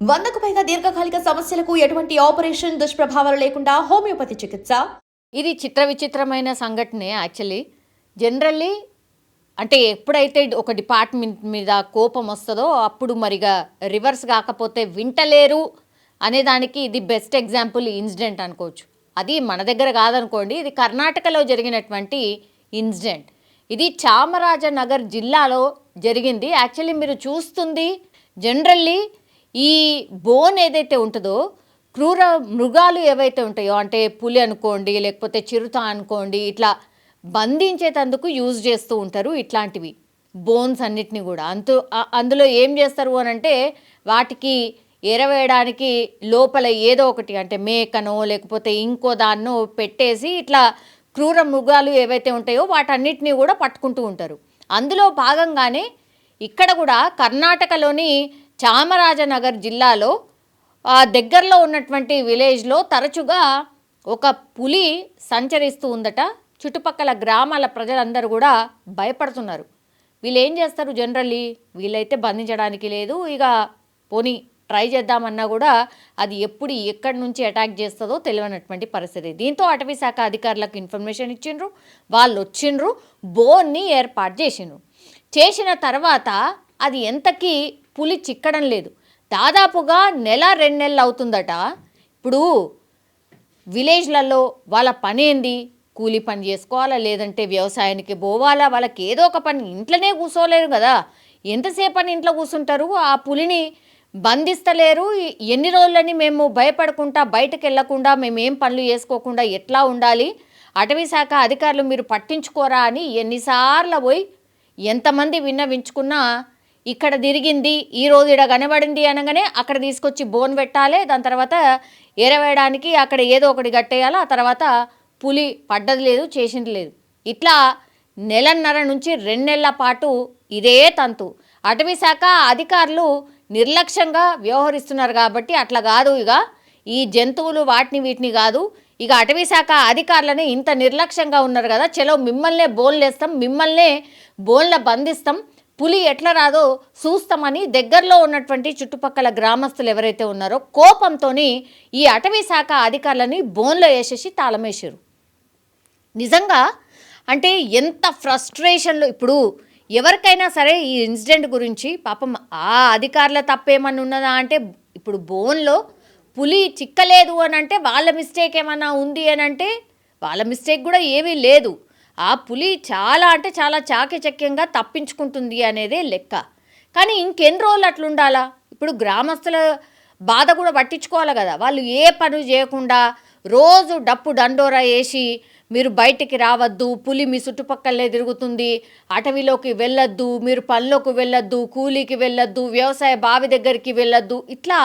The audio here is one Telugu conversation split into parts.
100కు పైగా దీర్ఘకాలిక సమస్యలకు ఎటువంటి ఆపరేషన్ దుష్ప్రభావాలు లేకుండా హోమియోపతి చికిత్స. ఇది విచిత్రమైన సంఘటనే. యాక్చువల్లీ జనరల్లీ అంటే ఎప్పుడైతే ఒక డిపార్ట్మెంట్ మీద కోపం వస్తుందో అప్పుడు మరిగా రివర్స్ కాకపోతే వింటలేరు అనేదానికి ఇది బెస్ట్ ఎగ్జాంపుల్ ఇన్సిడెంట్ అనుకోవచ్చు. అది మన దగ్గర కాదనుకోండి, ఇది కర్ణాటకలో జరిగినటువంటి ఇన్సిడెంట్. ఇది చామరాజనగర్ జిల్లాలో జరిగింది. యాక్చువల్లీ మీరు చూస్తుంది జనరల్లీ ఈ బోన్ ఏదైతే ఉంటుందో క్రూర మృగాలు ఏవైతే ఉంటాయో, అంటే పులి అనుకోండి లేకపోతే చిరుత అనుకోండి, ఇట్లా బంధించేటందుకు యూజ్ చేస్తూ ఉంటారు ఇట్లాంటివి బోన్స్ అన్నిటిని కూడా. అందులో ఏం చేస్తారు అని అంటే వాటికి ఎరవేయడానికి లోపల ఏదో ఒకటి అంటే మేకనో లేకపోతే ఇంకో దాన్నో పెట్టేసి ఇట్లా క్రూర మృగాలు ఏవైతే ఉంటాయో వాటన్నిటిని కూడా పట్టుకుంటూ ఉంటారు. అందులో భాగంగానే ఇక్కడ కూడా కర్ణాటకలోని చామరాజనగర్ జిల్లాలో దగ్గరలో ఉన్నటువంటి విలేజ్లో తరచుగా ఒక పులి సంచరిస్తూ ఉందట. చుట్టుపక్కల గ్రామాల ప్రజలందరూ కూడా భయపడుతున్నారు. వీళ్ళు ఏం చేస్తారు జనరల్లీ, వీళ్ళైతే బంధించడానికి లేదు, ఇక పోనీ ట్రై చేద్దామన్నా కూడా అది ఎప్పుడు ఎక్కడి నుంచి అటాక్ చేస్తుందో తెలియనటువంటి పరిస్థితి. దీంతో అటవీ శాఖ అధికారులకు ఇన్ఫర్మేషన్ ఇచ్చిండ్రు, వాళ్ళు వచ్చిండ్రు, బోన్ని ఏర్పాటు చేసిన తర్వాత అది ఎంతకీ పులి చిక్కడం లేదు. దాదాపుగా 1-2 నెలలు అవుతుందట. ఇప్పుడు విలేజ్లలో వాళ్ళ పని ఏంది, కూలి పని చేసుకోవాలా లేదంటే వ్యవసాయానికి పోవాలా, వాళ్ళకి ఏదో ఒక పని, ఇంట్లోనే కూర్చోలేరు కదా, ఎంతసేపు అని ఇంట్లో కూర్చుంటారు. ఆ పులిని బంధిస్తలేరు. ఎన్ని రోజులని మేము భయపడకుండా బయటకు వెళ్ళకుండా మేము ఏం పనులు చేసుకోకుండా ఎట్లా ఉండాలి, అటవీ శాఖ అధికారులు మీరు పట్టించుకోరా అని ఎన్నిసార్లు పోయి ఎంతమంది విన్నవించుకున్నా ఇక్కడ తిరిగింది, ఈరోజు ఇక్కడ కనబడింది అనగానే అక్కడ తీసుకొచ్చి బోన్ పెట్టాలి, దాని తర్వాత ఎరవేయడానికి అక్కడ ఏదో ఒకటి కట్టేయాలి, ఆ తర్వాత పులి పడ్డది లేదు, చేసింది లేదు. ఇట్లా 1.5 నుంచి 2 నెలల పాటు ఇదే తంతు. అటవీ శాఖ అధికారులు నిర్లక్ష్యంగా వ్యవహరిస్తున్నారు కాబట్టి అట్లా కాదు, ఇక ఈ జంతువులు వాటిని వీటిని కాదు, ఇక అటవీ శాఖ అధికారులని ఇంత నిర్లక్ష్యంగా ఉన్నారు కదా, చలో మిమ్మల్నే బోన్లు వేస్తాం, మిమ్మల్నే బోన్ల బంధిస్తాం, పులి ఎట్లా రాదో చూస్తామని దగ్గరలో ఉన్నటువంటి చుట్టుపక్కల గ్రామస్తులు ఎవరైతే ఉన్నారో కోపంతో ఈ అటవీ శాఖ అధికారులని బోన్లో వేసేసి తాళమేశారు. నిజంగా అంటే ఎంత ఫ్రస్ట్రేషన్లో. ఇప్పుడు ఎవరికైనా సరే ఈ ఇన్సిడెంట్ గురించి పాపం ఆ అధికారుల తప్పేమన్నా ఉన్నదా అంటే, ఇప్పుడు బోన్లో పులి చిక్కలేదు అని అంటే వాళ్ళ మిస్టేక్ ఏమన్నా ఉంది అని అంటే వాళ్ళ మిస్టేక్ కూడా ఏమీ లేదు. ఆ పులి చాలా అంటే చాలా చాకచక్యంగా తప్పించుకుంటుంది అనేదే లెక్క. కానీ ఇంకెన్ని రోజులు అట్లుండాలా? ఇప్పుడు గ్రామస్తుల బాధ కూడా పట్టించుకోవాలి కదా. వాళ్ళు ఏ పని చేయకుండా రోజు డప్పు దండోరా వేసి మీరు బయటికి రావద్దు, పులి మీ చుట్టుపక్కలే తిరుగుతుంది, అటవీలోకి వెళ్ళొద్దు, మీరు పనిలోకి వెళ్ళొద్దు, కూలీకి వెళ్ళొద్దు, వ్యవసాయ బావి దగ్గరికి వెళ్ళొద్దు, ఇట్లా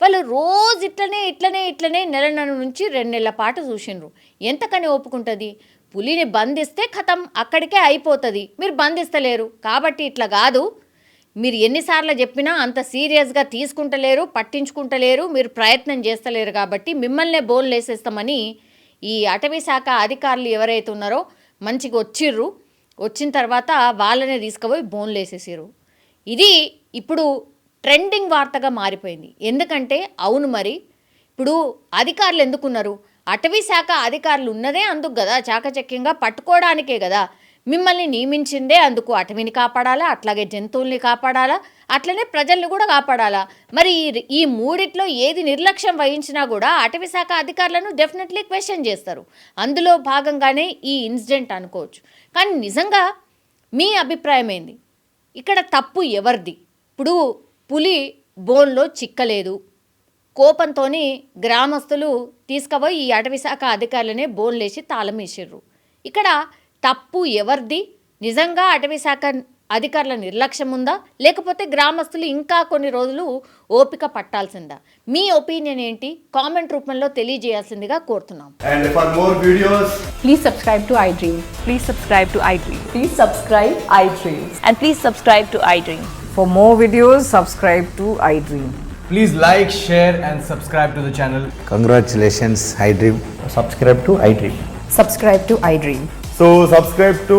వాళ్ళు రోజు ఇట్లనే 1.5 నుంచి 2 నెలల పాటు చూసిండ్రు. ఎంతకని ఒప్పుకుంటుంది? పులిని బంధిస్తే ఖతం, అక్కడికే అయిపోతుంది. మీరు బంధిస్తలేరు కాబట్టి ఇట్లా కాదు, మీరు ఎన్నిసార్లు చెప్పినా అంత సీరియస్గా తీసుకుంటలేరు, పట్టించుకుంటలేరు, మీరు ప్రయత్నం చేస్తలేరు కాబట్టి మిమ్మల్నే బోన్లు వేసేస్తామని ఈ అటవీ శాఖ అధికారులు ఎవరైతే ఉన్నారో మంచిగా వచ్చిన తర్వాత వాళ్ళనే తీసుకుపోయి బోన్లు వేసేసారు. ఇది ఇప్పుడు ట్రెండింగ్ వార్తగా మారిపోయింది. ఎందుకంటే అవును, మరి ఇప్పుడు అధికారులు ఎందుకున్నారు? అటవీ శాఖ అధికారులు ఉన్నదే అందుకు కదా, చాకచక్యంగా పట్టుకోవడానికే కదా. మిమ్మల్ని నియమించిందే అందుకు, అటవీని కాపాడాలా, అట్లాగే జంతువుల్ని కాపాడాలా, అట్లనే ప్రజల్ని కూడా కాపాడాలా. మరి ఈ మూడిట్లో ఏది నిర్లక్ష్యం వహించినా కూడా అటవీ శాఖ అధికారులను డెఫినెట్లీ క్వశ్చన్ చేస్తారు. అందులో భాగంగానే ఈ ఇన్సిడెంట్ అనుకోవచ్చు. కానీ నిజంగా మీ అభిప్రాయం ఏంది? ఇక్కడ తప్పు ఎవరిది? ఇప్పుడు పులి బోన్లో చిక్కలేదు, కోపంతో గ్రామస్తులు తీసుకుపోయి ఈ అటవీ శాఖ అధికారులనే బోన్లేసి తాళం వేసిర్రు. ఇక్కడ తప్పు ఎవరిది? నిజంగా అటవీ శాఖ అధికారుల నిర్లక్ష్యం ఉందా, లేకపోతే గ్రామస్తులు ఇంకా కొన్ని రోజులు ఓపిక పట్టాల్సిందా? మీ ఒపీనియన్ ఏంటి? కామెంట్ రూపంలో తెలియజేయాల్సిందిగా కోరుతున్నాం. And for more videos, please subscribe to iDream. Please subscribe to iDream. Please subscribe iDream. And please subscribe to iDream. For more videos, subscribe to iDream. please like, share and subscribe to the channel. Congratulations, iDream. Subscribe to iDream. Subscribe to iDream. So subscribe to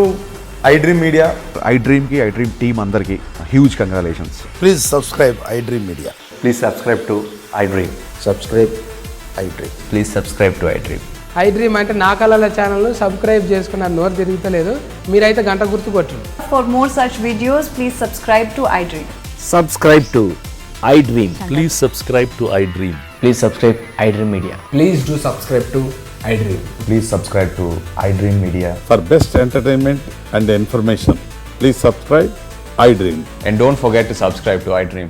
iDream Media. iDream team andarki huge congratulations. Please subscribe iDream Media. Please subscribe to iDream. Subscribe iDream. Please subscribe to iDream. I dream అంటే నా కళల ఛానల్ను సబ్స్క్రైబ్ చేసుకున్న నోరు తిరుగుతలేదు, మీరైతే గంట గుర్తు కొట్టండి. For more such videos, please subscribe to iDream. Subscribe to iDream. Please subscribe to iDream. Please subscribe iDream Media. Please do subscribe to iDream. Please subscribe to iDream Media. For best entertainment and information, please subscribe iDream. And don't forget to subscribe to iDream.